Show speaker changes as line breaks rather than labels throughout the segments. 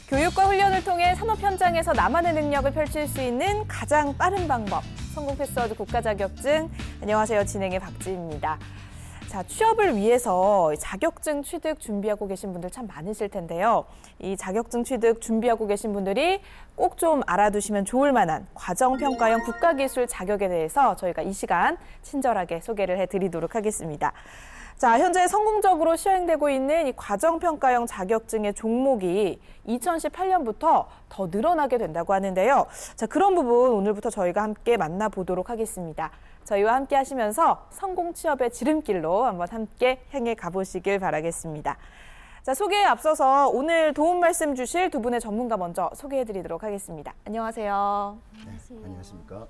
교육과 훈련을 통해 산업 현장에서 나만의 능력을 펼칠 수 있는 가장 빠른 방법. 성공 패스워드 국가 자격증. 안녕하세요. 진행의 박지희입니다. 자, 취업을 위해서 자격증 취득 준비하고 계신 분들 참 많으실 텐데요. 이 자격증 취득 준비하고 계신 분들이 꼭 좀 알아두시면 좋을 만한 과정평가형 국가기술 자격에 대해서 저희가 이 시간 친절하게 소개를 해드리도록 하겠습니다. 자, 현재 성공적으로 시행되고 있는 이 과정평가형 자격증의 종목이 2018년부터 더 늘어나게 된다고 하는데요. 자, 그런 부분 오늘부터 저희가 함께 만나보도록 하겠습니다. 저희와 함께 하시면서 성공 취업의 지름길로 한번 함께 향해 가보시길 바라겠습니다. 자, 소개에 앞서서 오늘 도움 말씀 주실 두 분의 전문가 먼저 소개해드리도록 하겠습니다. 안녕하세요.
안녕하세요.
네, 안녕하십니까.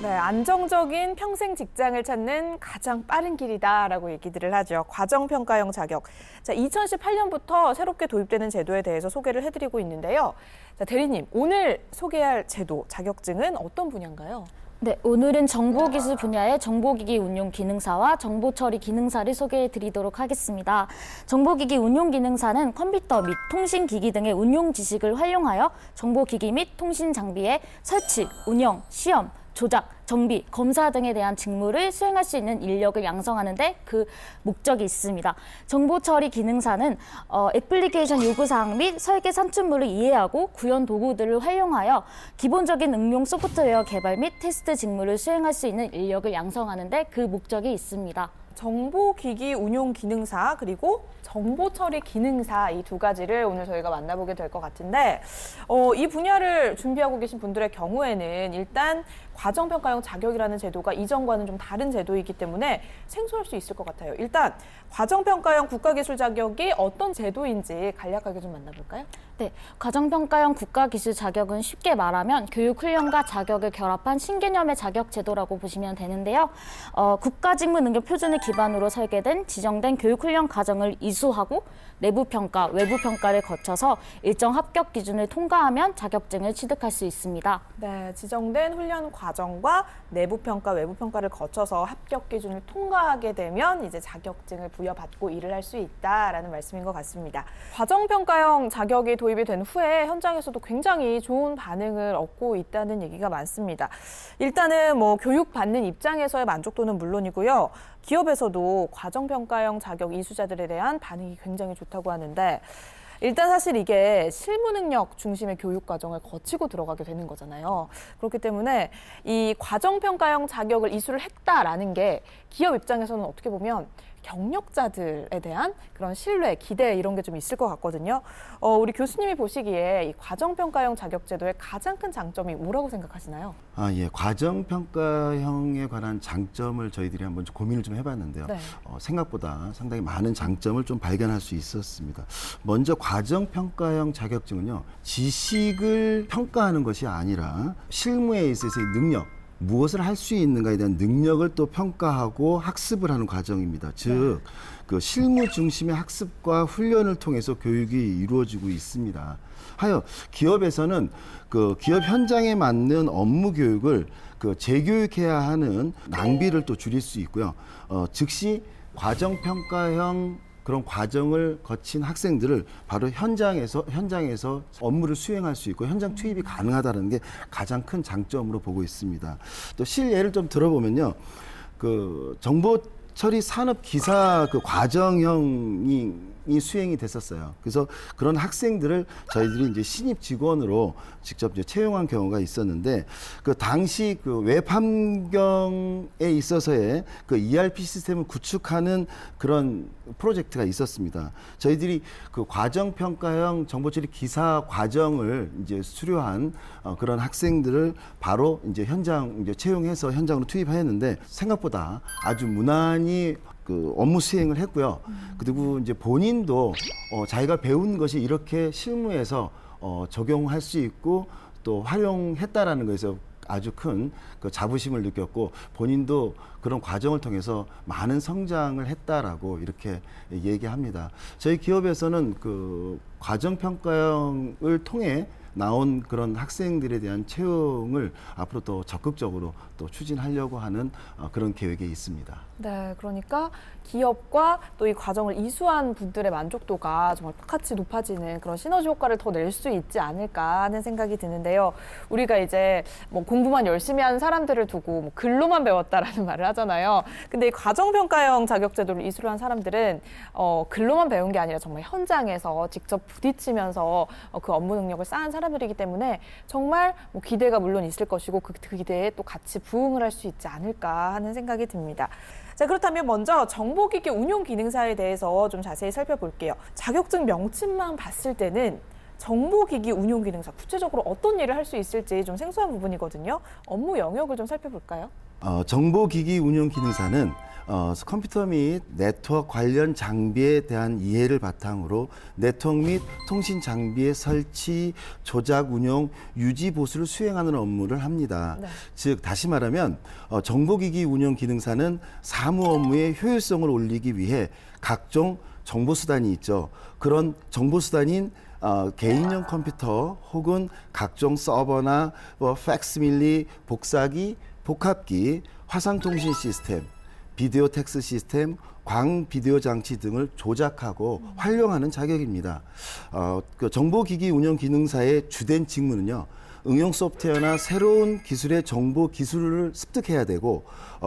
네, 안정적인 평생 직장을 찾는 가장 빠른 길이다라고 얘기들을 하죠. 과정평가형 자격. 자, 2018년부터 새롭게 도입되는 제도에 대해서 소개를 해드리고 있는데요. 자, 대리님, 오늘 소개할 제도, 자격증은 어떤 분야인가요?
네, 오늘은 정보기술 분야의 정보기기 운용 기능사와 정보처리 기능사를 소개해 드리도록 하겠습니다. 정보기기 운용 기능사는 컴퓨터 및 통신기기 등의 운용 지식을 활용하여 정보기기 및 통신 장비의 설치, 운영, 시험, 조작, 정비, 검사 등에 대한 직무를 수행할 수 있는 인력을 양성하는 데 그 목적이 있습니다. 정보처리 기능사는 애플리케이션 요구사항 및 설계 산출물을 이해하고 구현 도구들을 활용하여 기본적인 응용 소프트웨어 개발 및 테스트 직무를 수행할 수 있는 인력을 양성하는 데 그 목적이 있습니다.
정보기기 운용 기능사 그리고 정보처리 기능사 이 두 가지를 오늘 저희가 만나보게 될 것 같은데 이 분야를 준비하고 계신 분들의 경우에는 일단 과정평가형 자격이라는 제도가 이전과는 좀 다른 제도이기 때문에 생소할 수 있을 것 같아요. 일단 과정평가형 국가기술 자격이 어떤 제도인지 간략하게 좀 만나볼까요?
네, 과정평가형 국가기술 자격은 쉽게 말하면 교육훈련과 자격을 결합한 신개념의 자격 제도라고 보시면 되는데요. 국가직무능력 표준을 기반으로 설계된 지정된 교육훈련 과정을 이수하고 내부평가, 외부평가를 거쳐서 일정 합격 기준을 통과하면 자격증을 취득할 수 있습니다.
네, 지정된 훈련 과정과 내부평가, 외부평가를 거쳐서 합격 기준을 통과하게 되면 이제 자격증을 부여받고 일을 할 수 있다라는 말씀인 것 같습니다. 과정평가형 자격이 도입이 된 후에 현장에서도 굉장히 좋은 반응을 얻고 있다는 얘기가 많습니다. 일단은 뭐 교육받는 입장에서의 만족도는 물론이고요. 기업에서도 과정평가형 자격 이수자들에 대한 반응이 굉장히 좋다고 하는데 일단 사실 이게 실무 능력 중심의 교육 과정을 거치고 들어가게 되는 거잖아요. 그렇기 때문에 이 과정평가형 자격을 이수를 했다라는 게 기업 입장에서는 어떻게 보면 경력자들에 대한 그런 신뢰, 기대 이런 게 좀 있을 것 같거든요. 우리 교수님이 보시기에 이 과정평가형 자격제도의 가장 큰 장점이 뭐라고 생각하시나요?
예, 과정평가형에 관한 장점을 저희들이 한번 좀 고민을 좀 해봤는데요.
네.
생각보다 상당히 많은 장점을 좀 발견할 수 있었습니다. 먼저 과정평가형 자격증은요, 지식을 평가하는 것이 아니라 실무에 있어서의 능력, 무엇을 할 수 있는가에 대한 능력을 또 평가하고 학습을 하는 과정입니다. 즉, 그 실무 중심의 학습과 훈련을 통해서 교육이 이루어지고 있습니다. 하여 기업에서는 그 기업 현장에 맞는 업무 교육을 그 재교육해야 하는 낭비를 또 줄일 수 있고요. 즉시 과정평가형 그런 과정을 거친 학생들을 바로 현장에서 업무를 수행할 수 있고 현장 투입이 가능하다는 게 가장 큰 장점으로 보고 있습니다. 또 실예를 좀 들어보면요, 그 정보처리 산업 기사 그 과정형이 수행이 됐었어요. 그래서 그런 학생들을 저희들이 이제 신입 직원으로 직접 이제 채용한 경우가 있었는데 그 당시 그 웹 환경에 있어서의 그 ERP 시스템을 구축하는 그런 프로젝트가 있었습니다. 저희들이 그 과정평가형 정보처리 기사 과정을 이제 수료한 그런 학생들을 바로 이제 이제 채용해서 현장으로 투입하였는데 생각보다 아주 무난히 그 업무 수행을 했고요. 그리고 이제 본인도 자기가 배운 것이 이렇게 실무에서 적용할 수 있고 또 활용했다라는 것에서 아주 큰 그 자부심을 느꼈고 본인도 그런 과정을 통해서 많은 성장을 했다라고 이렇게 얘기합니다. 저희 기업에서는 그 과정평가형을 통해 나온 그런 학생들에 대한 채용을 앞으로 또 적극적으로 또 추진하려고 하는 그런 계획에 있습니다.
네, 그러니까 기업과 또 이 과정을 이수한 분들의 만족도가 정말 똑같이 높아지는 그런 시너지 효과를 더 낼 수 있지 않을까 하는 생각이 드는데요. 우리가 이제 뭐 공부만 열심히 하는 사람들을 두고 뭐 글로만 배웠다라는 말을 하잖아요. 근데 이 과정평가형 자격제도를 이수를 한 사람들은 글로만 배운 게 아니라 정말 현장에서 직접 부딪히면서 그 업무 능력을 쌓은 사람들이기 때문에 정말 뭐 기대가 물론 있을 것이고 그 기대에 또 같이 부응을 할 수 있지 않을까 하는 생각이 듭니다. 자, 그렇다면 먼저 정보기기 운용 기능사에 대해서 좀 자세히 살펴볼게요. 자격증 명칭만 봤을 때는 정보기기 운용 기능사, 구체적으로 어떤 일을 할 수 있을지 좀 생소한 부분이거든요. 업무 영역을 좀 살펴볼까요?
정보기기 운용 기능사는 컴퓨터 및 네트워크 관련 장비에 대한 이해를 바탕으로 네트워크 및 통신 장비의 설치, 조작, 운용, 유지, 보수를 수행하는 업무를 합니다.
네.
즉 다시 말하면 정보기기 운용 기능사는 사무 업무의 효율성을 올리기 위해 각종 정보수단이 있죠. 그런 정보수단인 개인용 컴퓨터 혹은 각종 서버나 팩스밀리, 복사기, 복합기, 화상통신 시스템, 비디오 텍스 시스템, 광비디오 장치 등을 조작하고 활용하는 자격입니다. 그 정보기기 운영 기능사의 주된 직무는요. 응용 소프트웨어나 새로운 기술의 정보 기술을 습득해야 되고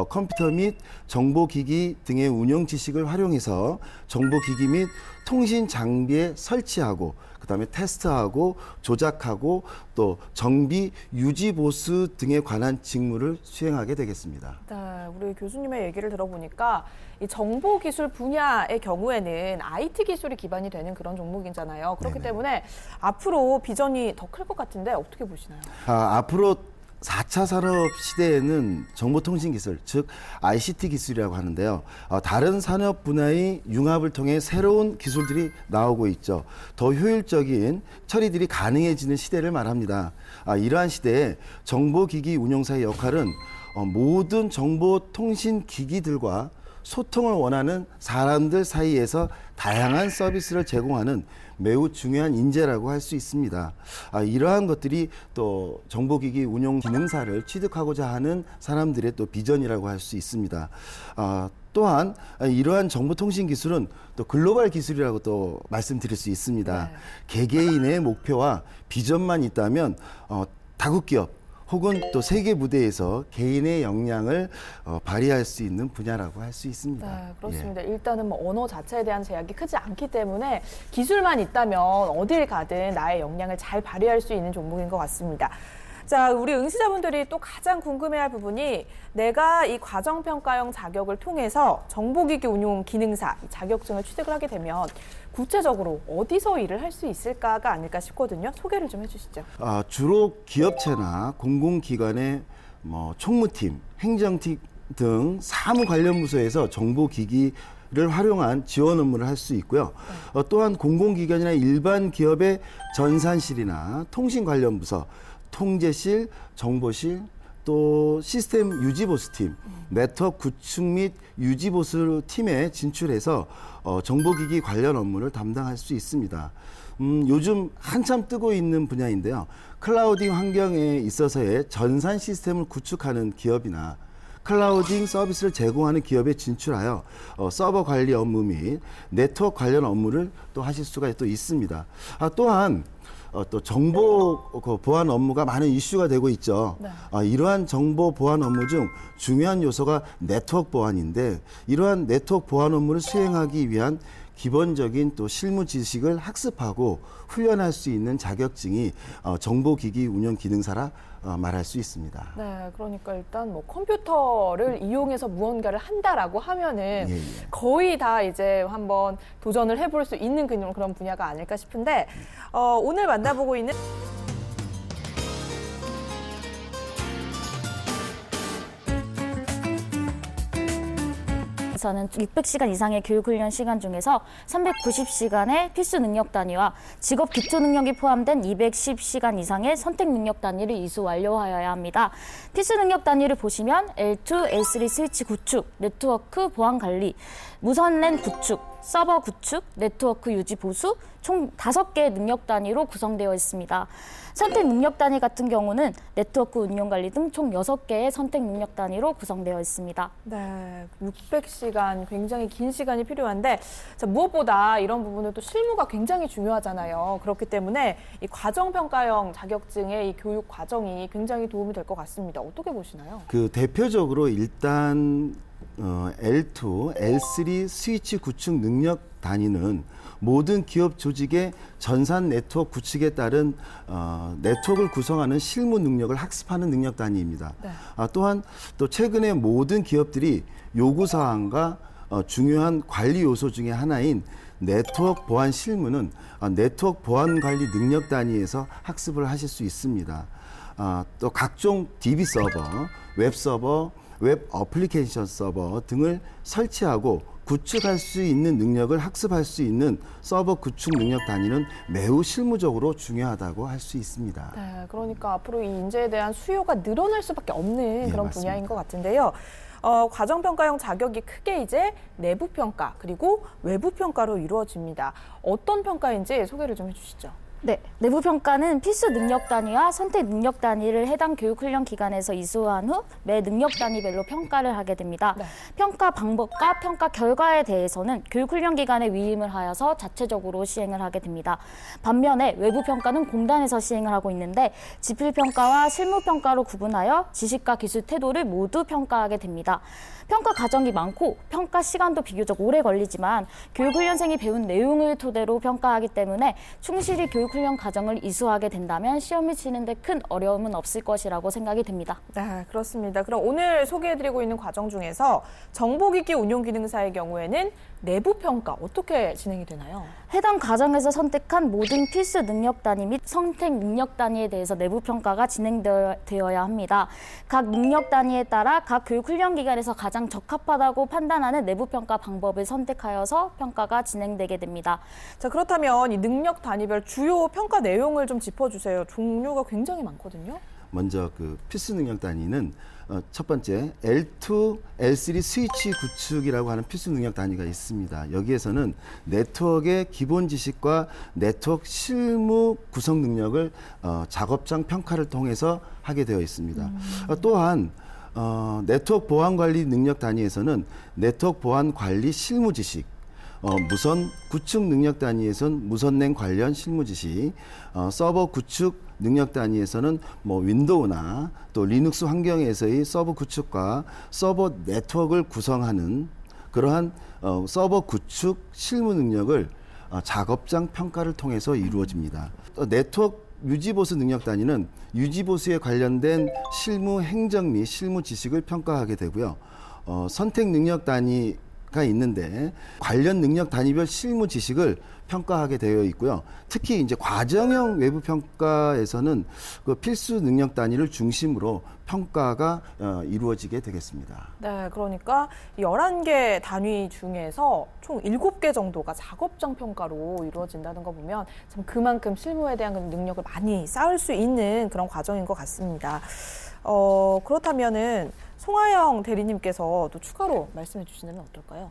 컴퓨터 및 정보기기 등의 운영 지식을 활용해서 정보기기 및 통신 장비에 설치하고 그다음에 테스트하고 조작하고 또 정비, 유지, 보수 등에 관한 직무를 수행하게 되겠습니다.
네, 우리 교수님의 얘기를 들어보니까 이 정보기술 분야의 경우에는 IT 기술이 기반이 되는 그런 종목이잖아요. 그렇기
네네.
때문에 앞으로 비전이 더 클 것 같은데 어떻게 보시나요?
앞으로 4차 산업 시대에는 정보통신기술, 즉 ICT 기술이라고 하는데요. 다른 산업 분야의 융합을 통해 새로운 기술들이 나오고 있죠. 더 효율적인 처리들이 가능해지는 시대를 말합니다. 이러한 시대에 정보기기 운용사의 역할은 모든 정보통신기기들과 소통을 원하는 사람들 사이에서 다양한 서비스를 제공하는 매우 중요한 인재라고 할 수 있습니다. 이러한 것들이 또 정보기기 운용 기능사를 취득하고자 하는 사람들의 또 비전이라고 할 수 있습니다. 또한 이러한 정보통신 기술은 또 글로벌 기술이라고 또 말씀드릴 수 있습니다.
네.
개개인의 목표와 비전만 있다면 다국 기업 혹은 또 세계 무대에서 개인의 역량을 발휘할 수 있는 분야라고 할 수 있습니다.
네, 그렇습니다. 일단은 뭐 언어 자체에 대한 제약이 크지 않기 때문에 기술만 있다면 어딜 가든 나의 역량을 잘 발휘할 수 있는 종목인 것 같습니다. 자, 우리 응시자분들이 또 가장 궁금해할 부분이 내가 이 과정평가형 자격을 통해서 정보기기 운용 기능사 자격증을 취득을 하게 되면 구체적으로 어디서 일을 할 수 있을까가 아닐까 싶거든요. 소개를 좀 해주시죠.
주로 기업체나 공공기관의 총무팀, 행정팀 등 사무 관련 부서에서 정보기기를 활용한 지원 업무를 할 수 있고요. 또한 공공기관이나 일반 기업의 전산실이나 통신 관련 부서, 통제실, 정보실, 또 시스템 유지보수팀, 네트워크 구축 및 유지보수 팀에 진출해서 정보기기 관련 업무를 담당할 수 있습니다. 요즘 한참 뜨고 있는 분야인데요. 클라우딩 환경에 있어서의 전산 시스템을 구축하는 기업이나 클라우딩 서비스를 제공하는 기업에 진출하여 서버 관리 업무 및 네트워크 관련 업무를 또 하실 수가 또 있습니다. 또한 또 정보 보안 업무가 많은 이슈가 되고 있죠.
네.
이러한 정보 보안 업무 중 중요한 요소가 네트워크 보안인데 이러한 네트워크 보안 업무를 수행하기 위한 기본적인 또 실무 지식을 학습하고 훈련할 수 있는 자격증이 정보기기 운영 기능사라 말할 수 있습니다.
네, 그러니까 일단 뭐 컴퓨터를 이용해서 무언가를 한다라고 하면은
예.
거의 다 이제 한번 도전을 해볼 수 있는 그런 분야가 아닐까 싶은데 오늘 만나보고 있는
서는 600시간 이상의 교육훈련 시간 중에서 390시간의 필수 능력 단위와 직업 기초 능력이 포함된 210시간 이상의 선택 능력 단위를 이수 완료하여야 합니다. 필수 능력 단위를 보시면 L2, L3 스위치 구축, 네트워크 보안 관리, 무선 랜 구축, 서버 구축, 네트워크 유지 보수 총 5개의 능력 단위로 구성되어 있습니다. 선택 능력 단위 같은 경우는 네트워크 운영 관리 등 총 6개의 선택 능력 단위로 구성되어 있습니다.
네, 600시간 굉장히 긴 시간이 필요한데 자, 무엇보다 이런 부분은 또 실무가 굉장히 중요하잖아요. 그렇기 때문에 이 과정평가형 자격증의 이 교육 과정이 굉장히 도움이 될 것 같습니다. 어떻게 보시나요?
그 대표적으로 일단 L2, L3 스위치 구축 능력 단위는 모든 기업 조직의 전산 네트워크 구축에 따른 네트워크를 구성하는 실무 능력을 학습하는 능력 단위입니다.
네.
또한 또 최근에 모든 기업들이 요구 사항과 중요한 관리 요소 중에 하나인 네트워크 보안 실무는 네트워크 보안 관리 능력 단위에서 학습을 하실 수 있습니다. 또 각종 DB 서버, 웹 서버, 웹 어플리케이션 서버 등을 설치하고 구축할 수 있는 능력을 학습할 수 있는 서버 구축 능력 단위는 매우 실무적으로 중요하다고 할 수 있습니다.
네, 그러니까 앞으로 이 인재에 대한 수요가 늘어날 수밖에 없는
예,
그런
맞습니다.
분야인 것 같은데요. 과정평가형 자격이 크게 이제 내부 평가 그리고 외부 평가로 이루어집니다. 어떤 평가인지 소개를 좀 해주시죠.
네, 내부 평가는 필수 능력 단위와 선택 능력 단위를 해당 교육 훈련 기관에서 이수한 후 매 능력 단위별로 평가를 하게 됩니다.
네.
평가 방법과 평가 결과에 대해서는 교육 훈련 기관에 위임을 하여서 자체적으로 시행을 하게 됩니다. 반면에 외부 평가는 공단에서 시행을 하고 있는데 지필 평가와 실무 평가로 구분하여 지식과 기술 태도를 모두 평가하게 됩니다. 평가 과정이 많고 평가 시간도 비교적 오래 걸리지만 교육훈련생이 배운 내용을 토대로 평가하기 때문에 충실히 교육훈련 과정을 이수하게 된다면 시험을 치는데 큰 어려움은 없을 것이라고 생각이 됩니다.
네, 그렇습니다. 그럼 오늘 소개해드리고 있는 과정 중에서 정보기기 운용기능사의 경우에는 내부 평가 어떻게 진행이 되나요?
해당 과정에서 선택한 모든 필수 능력 단위 및 선택 능력 단위에 대해서 내부 평가가 진행되어야 합니다. 각 능력 단위에 따라 각 교육 훈련 기관에서 가장 적합하다고 판단하는 내부 평가 방법을 선택하여서 평가가 진행되게 됩니다.
자, 그렇다면 이 능력 단위별 주요 평가 내용을 좀 짚어주세요. 종류가 굉장히 많거든요.
먼저 그 필수 능력 단위는 첫 번째 L2, L3 스위치 구축이라고 하는 필수 능력 단위가 있습니다. 여기에서는 네트워크의 기본 지식과 네트워크 실무 구성 능력을 작업장 평가를 통해서 하게 되어 있습니다. 또한 네트워크 보안 관리 능력 단위에서는 네트워크 보안 관리 실무 지식, 무선 구축 능력 단위에서는 무선랜 관련 실무 지식, 서버 구축 능력 단위에서는 뭐 윈도우나 또 리눅스 환경에서의 서버 구축과 서버 네트워크를 구성하는 그러한 서버 구축 실무 능력을 작업장 평가를 통해서 이루어집니다. 또 네트워크 유지보수 능력 단위는 유지보수에 관련된 실무 행정 및 실무 지식을 평가하게 되고요. 선택 능력 단위가 있는데 관련 능력 단위별 실무 지식을 평가하게 되어 있고요. 특히 이제 과정형 외부 평가에서는 그 필수 능력 단위를 중심으로 평가가 이루어지게 되겠습니다.
네, 그러니까 11개 단위 중에서 총 7개 정도가 작업장 평가로 이루어진다는 거 보면 참 그만큼 실무에 대한 능력을 많이 쌓을 수 있는 그런 과정인 것 같습니다. 그렇다면은 송하영 대리님께서 또 추가로 말씀해 주시면 어떨까요?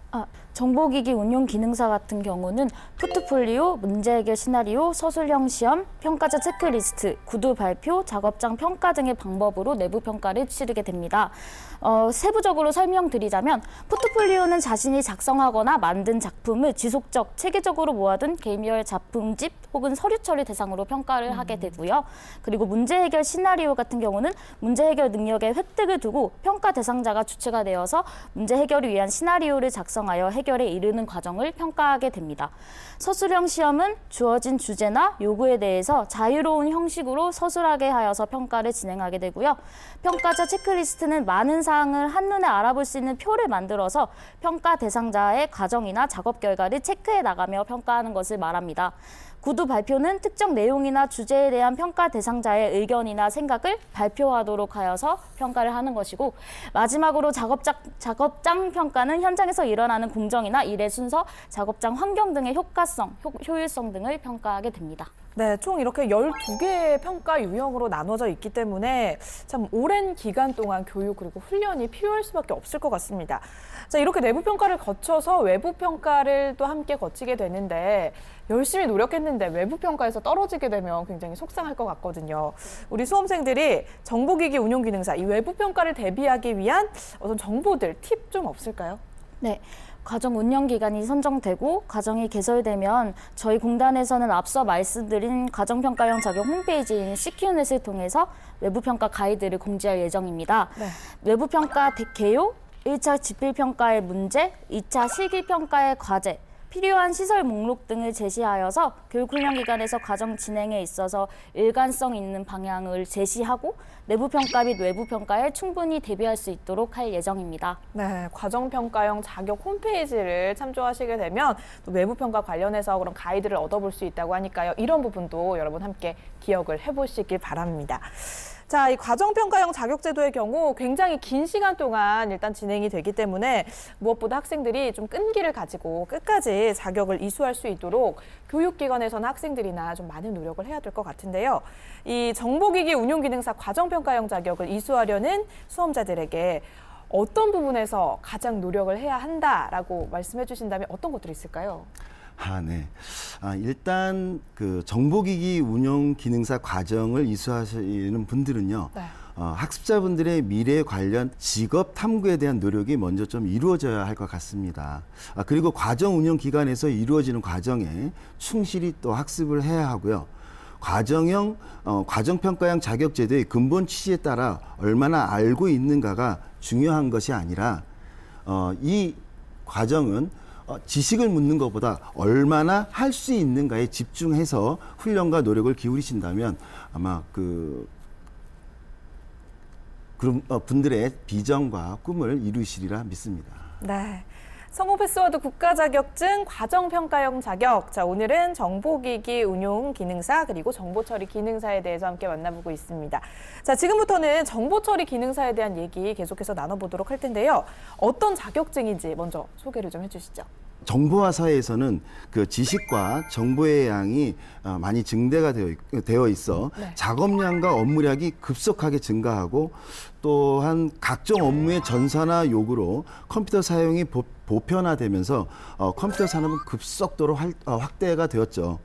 정보기기 운용 기능사 같은 경우는 포트폴리오, 문제 해결 시나리오, 서술형 시험, 평가자 체크리스트, 구두 발표, 작업장 평가 등의 방법으로 내부 평가를 치르게 됩니다. 세부적으로 설명드리자면 포트폴리오는 자신이 작성하거나 만든 작품을 지속적, 체계적으로 모아둔 개별 작품집 혹은 서류 처리 대상으로 평가를 하게 되고요. 그리고 문제 해결 시나리오 같은 경우는 문제 해결 능력에 획득을 두고 평가 대상자가 주체가 되어서 문제 해결을 위한 시나리오를 작성하여 해결에 이르는 과정을 평가하게 됩니다. 서술형 시험은 주어진 주제나 요구에 대해서 자유로운 형식으로 서술하게 하여서 평가를 진행하게 되고요. 평가자 체크리스트는 많은 사항을 한눈에 알아볼 수 있는 표를 만들어서 평가 대상자의 과정이나 작업 결과를 체크해 나가며 평가하는 것을 말합니다. 구두 발표는 특정 내용이나 주제에 대한 평가 대상자의 의견이나 생각을 발표하도록 하여서 평가를 하는 것이고, 마지막으로 작업장 평가는 현장에서 일어나는 공정이나 일의 순서, 작업장 환경 등의 효과성, 효율성 등을 평가하게 됩니다.
네, 총 이렇게 12개의 평가 유형으로 나눠져 있기 때문에 참 오랜 기간 동안 교육 그리고 훈련이 필요할 수밖에 없을 것 같습니다. 자, 이렇게 내부 평가를 거쳐서 외부 평가를 또 함께 거치게 되는데 열심히 노력했는데 외부 평가에서 떨어지게 되면 굉장히 속상할 것 같거든요. 우리 수험생들이 정보기기 운용기능사 이 외부 평가를 대비하기 위한 어떤 정보들, 팁 좀 없을까요?
네. 과정 운영 기간이 선정되고 과정이 개설되면 저희 공단에서는 앞서 말씀드린 과정평가형 자격 홈페이지인 CQ넷을 통해서 외부평가 가이드를 공지할 예정입니다.
네.
외부평가 개요, 1차 지필평가의 문제, 2차 실기평가의 과제, 필요한 시설 목록 등을 제시하여서 교육훈련기관에서 과정 진행에 있어서 일관성 있는 방향을 제시하고 내부평가 및 외부평가에 충분히 대비할 수 있도록 할 예정입니다.
네, 과정평가형 자격 홈페이지를 참조하시게 되면 또 외부평가 관련해서 그런 가이드를 얻어볼 수 있다고 하니까요. 이런 부분도 여러분 함께 기억을 해보시길 바랍니다. 자, 이 과정평가형 자격제도의 경우 굉장히 긴 시간 동안 일단 진행이 되기 때문에 무엇보다 학생들이 좀 끈기를 가지고 끝까지 자격을 이수할 수 있도록 교육기관에서는 학생들이나 좀 많은 노력을 해야 될 것 같은데요. 이 정보기기 운용기능사 과정평가형 자격을 이수하려는 수험자들에게 어떤 부분에서 가장 노력을 해야 한다라고 말씀해 주신다면 어떤 것들이 있을까요?
네. 일단 그 정보기기 운영 기능사 과정을 이수하시는 분들은요.
네.
학습자분들의 미래 관련 직업 탐구에 대한 노력이 먼저 좀 이루어져야 할 것 같습니다. 그리고 과정 운영 기간에서 이루어지는 과정에 충실히 또 학습을 해야 하고요. 과정평가형 자격제도의 근본 취지에 따라 얼마나 알고 있는가가 중요한 것이 아니라 이 과정은 지식을 묻는 것보다 얼마나 할 수 있는가에 집중해서 훈련과 노력을 기울이신다면 아마 그런 분들의 비전과 꿈을 이루시리라 믿습니다.
네. 성공 패스워드 국가 자격증 과정평가형 자격. 자, 오늘은 정보기기 운용 기능사 그리고 정보처리 기능사에 대해서 함께 만나보고 있습니다. 자, 지금부터는 정보처리 기능사에 대한 얘기 계속해서 나눠보도록 할 텐데요. 어떤 자격증인지 먼저 소개를 좀 해주시죠.
정보화 사회에서는 그 지식과 정보의 양이 많이 증대가 되어 있어
네.
작업량과 업무량이 급속하게 증가하고 또한 각종 업무의 전산화 요구로 컴퓨터 사용이 보편화되면서 컴퓨터 산업은 급속도로 확대가 되었죠.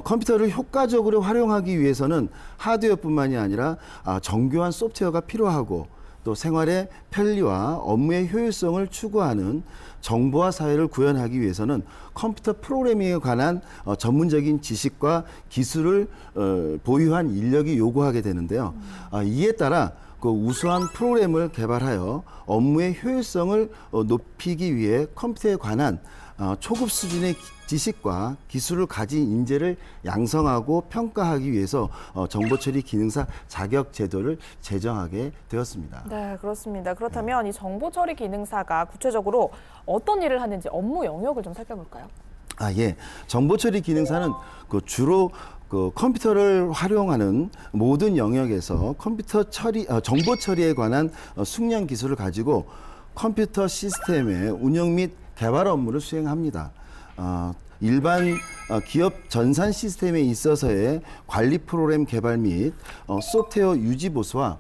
컴퓨터를 효과적으로 활용하기 위해서는 하드웨어뿐만이 아니라 정교한 소프트웨어가 필요하고 또 생활의 편리와 업무의 효율성을 추구하는 정보화 사회를 구현하기 위해서는 컴퓨터 프로그래밍에 관한 전문적인 지식과 기술을 보유한 인력이 요구하게 되는데요. 이에 따라 그 우수한 프로그램을 개발하여 업무의 효율성을 높이기 위해 컴퓨터에 관한 초급 수준의 지식과 기술을 가진 인재를 양성하고 평가하기 위해서 정보처리 기능사 자격 제도를 제정하게 되었습니다.
네, 그렇습니다. 그렇다면 이 정보처리 기능사가 구체적으로 어떤 일을 하는지 업무 영역을 좀 살펴볼까요?
예. 정보처리 기능사는 주로 컴퓨터를 활용하는 모든 영역에서 정보 처리에 관한 숙련 기술을 가지고 컴퓨터 시스템의 운영 및 개발 업무를 수행합니다. 일반 기업 전산 시스템에 있어서의 관리 프로그램 개발 및 소프트웨어 유지 보수와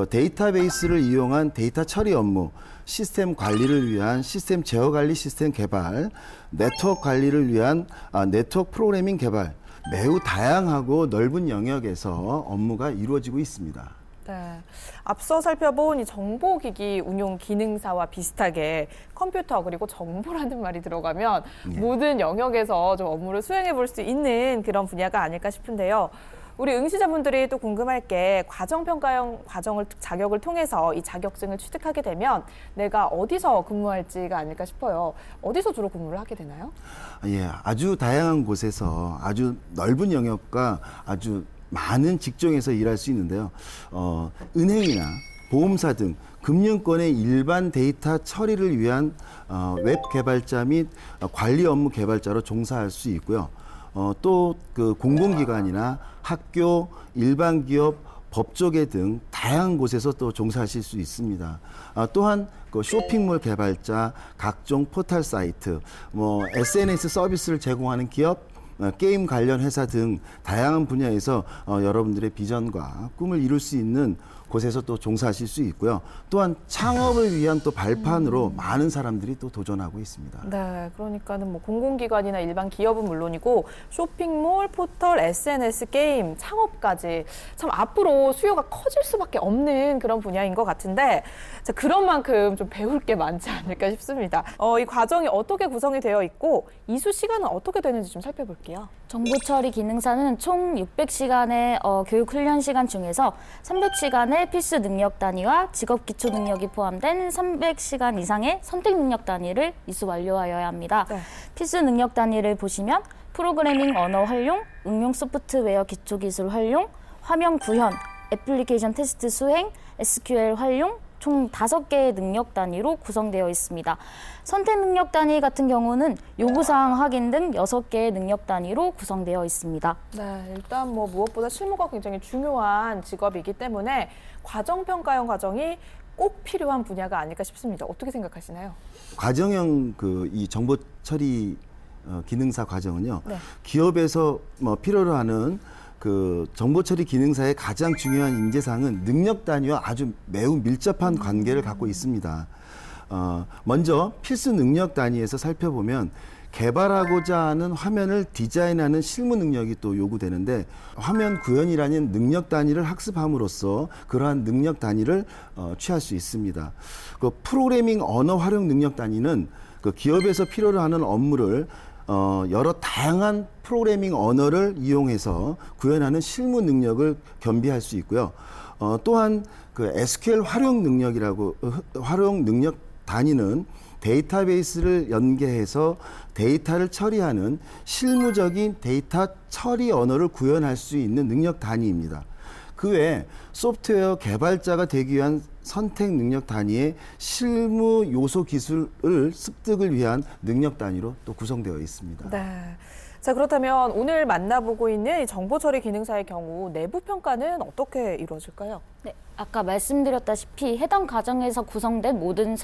데이터베이스를 이용한 데이터 처리 업무, 시스템 관리를 위한 시스템 제어 관리 시스템 개발, 네트워크 관리를 위한 네트워크 프로그래밍 개발, 매우 다양하고 넓은 영역에서 업무가 이루어지고 있습니다.
네, 앞서 살펴본 이 정보기기 운용 기능사와 비슷하게 컴퓨터 그리고 정보라는 말이 들어가면 모든 영역에서 좀 업무를 수행해 볼 수 있는 그런 분야가 아닐까 싶은데요. 우리 응시자분들이 또 궁금할 게 과정평가형 자격을 통해서 이 자격증을 취득하게 되면 내가 어디서 근무할지가 아닐까 싶어요. 어디서 주로 근무를 하게 되나요?
예, 아주 다양한 곳에서 아주 넓은 영역과 아주 많은 직종에서 일할 수 있는데요. 은행이나 보험사 등 금융권의 일반 데이터 처리를 위한 웹 개발자 및 관리 업무 개발자로 종사할 수 있고요. 또 공공기관이나 학교, 일반 기업, 법조계 등 다양한 곳에서 또 종사하실 수 있습니다. 또한 쇼핑몰 개발자, 각종 포털 사이트, SNS 서비스를 제공하는 기업, 게임 관련 회사 등 다양한 분야에서 여러분들의 비전과 꿈을 이룰 수 있는 곳에서 또 종사하실 수 있고요. 또한 창업을 위한 또 발판으로 많은 사람들이 또 도전하고 있습니다.
네, 그러니까는 뭐 공공기관이나 일반 기업은 물론이고 쇼핑몰, 포털, SNS, 게임, 창업까지 참 앞으로 수요가 커질 수밖에 없는 그런 분야인 것 같은데 자, 그런 만큼 좀 배울 게 많지 않을까 싶습니다. 이 과정이 어떻게 구성이 되어 있고 이수 시간은 어떻게 되는지 좀 살펴볼게요.
정보처리 기능사는 총 600시간의 교육 훈련 시간 중에서 300시간의 필수 능력 단위와 직업 기초 능력이 포함된 300시간 이상의 선택 능력 단위를 이수 완료하여야 합니다.
네.
필수 능력 단위를 보시면 프로그래밍 언어 활용, 응용 소프트웨어 기초 기술 활용, 화면 구현, 애플리케이션 테스트 수행, SQL 활용, 총 5개의 능력 단위로 구성되어 있습니다. 선택 능력 단위 같은 경우는 요구사항 확인 등 6개의 능력 단위로 구성되어 있습니다.
네, 일단 뭐 무엇보다 실무가 굉장히 중요한 직업이기 때문에 과정평가형 과정이 꼭 필요한 분야가 아닐까 싶습니다. 어떻게 생각하시나요?
과정형 이 정보 처리 기능사 과정은요.
네.
기업에서 필요로 하는 정보 처리 기능사의 가장 중요한 인재상은 능력 단위와 아주 매우 밀접한 관계를 갖고 있습니다. 먼저 필수 능력 단위에서 살펴보면 개발하고자 하는 화면을 디자인하는 실무 능력이 또 요구되는데 화면 구현이라는 능력 단위를 학습함으로써 그러한 능력 단위를 취할 수 있습니다. 프로그래밍 언어 활용 능력 단위는 기업에서 필요로 하는 업무를 여러 다양한 프로그래밍 언어를 이용해서 구현하는 실무 능력을 겸비할 수 있고요. 또한 SQL 활용 능력 단위는 데이터베이스를 연계해서 데이터를 처리하는 실무적인 데이터 처리 언어를 구현할 수 있는 능력 단위입니다. 그 외에 소프트웨어 개발자가 되기 위한 선택 능력 단위의 실무 요소 기술을 습득을 위한 능력 단위로 또 구성되어 있습니다.
네. 자, 그렇다면 오늘 만나보고 있는 이 정보처리 기능사의 경우 내부 평가는 어떻게 이루어질까요?
네, 아까 말씀드렸다시피 해당 과정에서 구성된 모든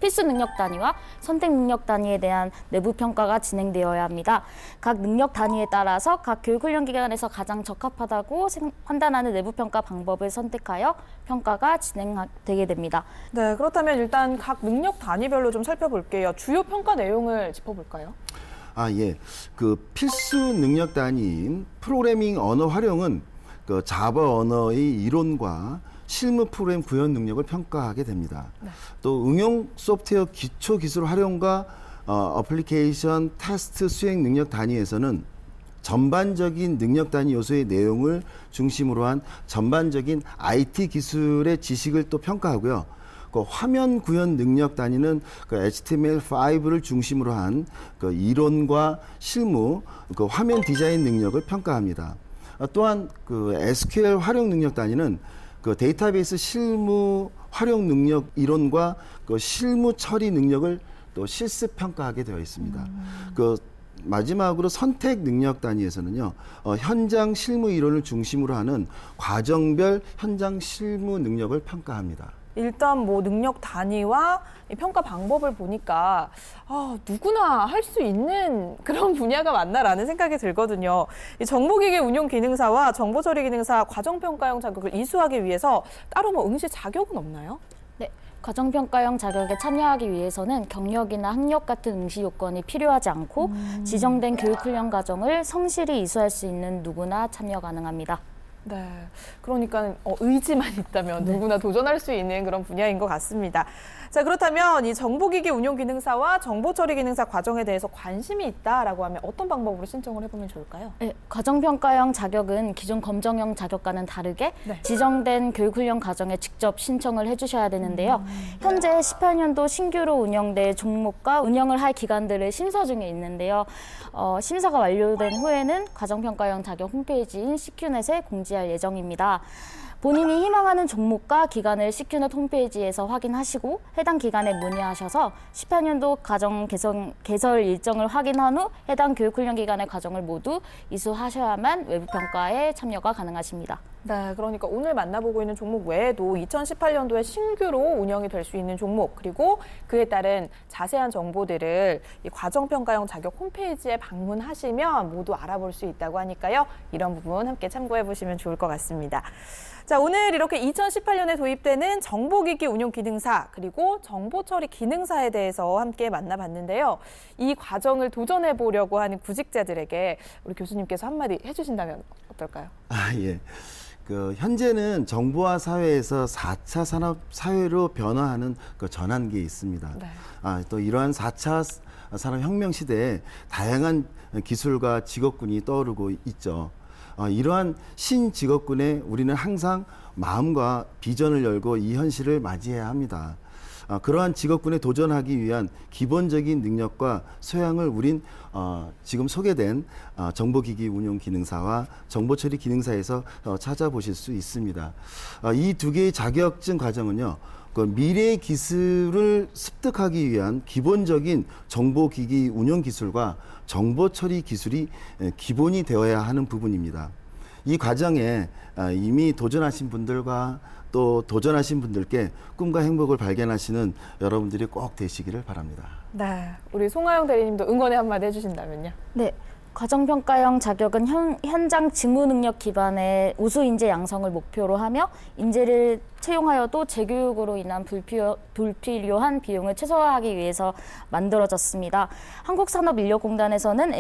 필수 능력 단위와 선택 능력 단위에 대한 내부 평가가 진행되어야 합니다. 각 능력 단위에 따라서 각 교육훈련 기관에서 가장 적합하다고 판단하는 내부 평가 방법을 선택하여 평가가 진행되게 됩니다.
네, 그렇다면 일단 각 능력 단위별로 좀 살펴볼게요. 주요 평가 내용을 짚어볼까요?
예. 필수 능력 단위인 프로그래밍 언어 활용은 자바 언어의 이론과 실무 프로그램 구현 능력을 평가하게 됩니다.
네.
또 응용 소프트웨어 기초 기술 활용과 어플리케이션 테스트 수행 능력 단위에서는 전반적인 능력 단위 요소의 내용을 중심으로 한 전반적인 IT 기술의 지식을 또 평가하고요. 화면 구현 능력 단위는 HTML5를 중심으로 한 이론과 실무, 화면 디자인 능력을 평가합니다. 또한 SQL 활용 능력 단위는 데이터베이스 실무 활용 능력 이론과 실무 처리 능력을 또 실습 평가하게 되어 있습니다. 마지막으로 선택 능력 단위에서는요, 현장 실무 이론을 중심으로 하는 과정별 현장 실무 능력을 평가합니다.
일단 뭐 능력 단위와 이 평가 방법을 보니까 누구나 할 수 있는 그런 분야가 맞나라는 생각이 들거든요. 이 정보기기 운용 기능사와 정보처리 기능사 과정평가형 자격을 이수하기 위해서 따로 뭐 응시 자격은 없나요?
네, 과정평가형 자격에 참여하기 위해서는 경력이나 학력 같은 응시 요건이 필요하지 않고 지정된 교육훈련 과정을 성실히 이수할 수 있는 누구나 참여 가능합니다.
네, 그러니까 의지만 있다면 누구나 도전할 수 있는 그런 분야인 것 같습니다. 자, 그렇다면 이 정보기기 운용 기능사와 정보처리 기능사 과정에 대해서 관심이 있다라고 하면 어떤 방법으로 신청을 해보면 좋을까요?
네, 과정평가형 자격은 기존 검정형 자격과는 다르게
네.
지정된 교육훈련 과정에 직접 신청을 해주셔야 되는데요. 현재 18년도 신규로 운영될 종목과 운영을 할 기관들을 심사 중에 있는데요. 심사가 완료된 후에는 과정평가형 자격 홈페이지인 CQ넷에 공지할 예정입니다. 본인이 희망하는 종목과 기간을 시큐넷 홈페이지에서 확인하시고 해당 기간에 문의하셔서 18년도 과정 개설 일정을 확인한 후 해당 교육훈련기관의 과정을 모두 이수하셔야만 외부 평가에 참여가 가능하십니다.
네, 그러니까 오늘 만나보고 있는 종목 외에도 2018년도에 신규로 운영이 될 수 있는 종목, 그리고 그에 따른 자세한 정보들을 이 과정평가형 자격 홈페이지에 방문하시면 모두 알아볼 수 있다고 하니까요. 이런 부분 함께 참고해 보시면 좋을 것 같습니다. 자, 오늘 이렇게 2018년에 도입되는 정보기기 운용기능사 그리고 정보처리 기능사에 대해서 함께 만나봤는데요. 이 과정을 도전해 보려고 하는 구직자들에게 우리 교수님께서 한마디 해주신다면 어떨까요?
예. 현재는 정보화 사회에서 4차 산업 사회로 변화하는 전환기에 있습니다.
네.
또 이러한 4차 산업혁명 시대에 다양한 기술과 직업군이 떠오르고 있죠. 이러한 신직업군에 우리는 항상 마음과 비전을 열고 이 현실을 맞이해야 합니다. 그러한 직업군에 도전하기 위한 기본적인 능력과 소양을 우린 지금 소개된 정보기기 운용기능사와 정보처리 기능사에서 찾아보실 수 있습니다. 이 두 개의 자격증 과정은요, 미래의 기술을 습득하기 위한 기본적인 정보기기 운용 기술과 정보처리 기술이 기본이 되어야 하는 부분입니다. 이 과정에 이미 도전하신 분들과 또 도전하신 분들께 꿈과 행복을 발견하시는 여러분들이 꼭 되시기를 바랍니다.
네, 우리 송하영 대리님도 응원의 한마디 해주신다면요.
네. 과정평가형 자격은 현장 직무 능력 기반의 우수 인재 양성을 목표로 하며 인재를 채용하여도 재교육으로 인한 불필요한 비용을 최소화하기 위해서 만들어졌습니다. 한국산업인력공단에서는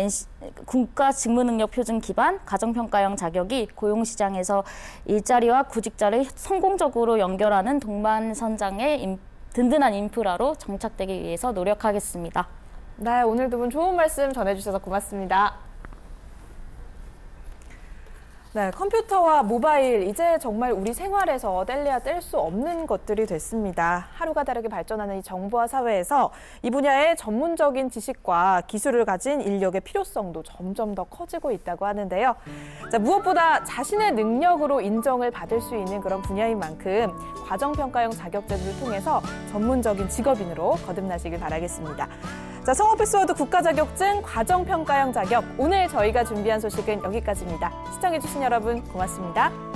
국가 직무 능력 표준 기반 과정평가형 자격이 고용시장에서 일자리와 구직자를 성공적으로 연결하는 동반선장의 든든한 인프라로 정착되기 위해서 노력하겠습니다.
네, 오늘 두 분 좋은 말씀 전해주셔서 고맙습니다. 네, 컴퓨터와 모바일, 이제 정말 우리 생활에서 뗄래야 뗄 수 없는 것들이 됐습니다. 하루가 다르게 발전하는 이 정보화 사회에서 이 분야의 전문적인 지식과 기술을 가진 인력의 필요성도 점점 더 커지고 있다고 하는데요. 자, 무엇보다 자신의 능력으로 인정을 받을 수 있는 그런 분야인 만큼 과정평가형 자격제도를 통해서 전문적인 직업인으로 거듭나시길 바라겠습니다. 자, 성업 패스워드 국가 자격증 과정평가형 자격, 오늘 저희가 준비한 소식은 여기까지입니다. 시청해주신 여러분 고맙습니다.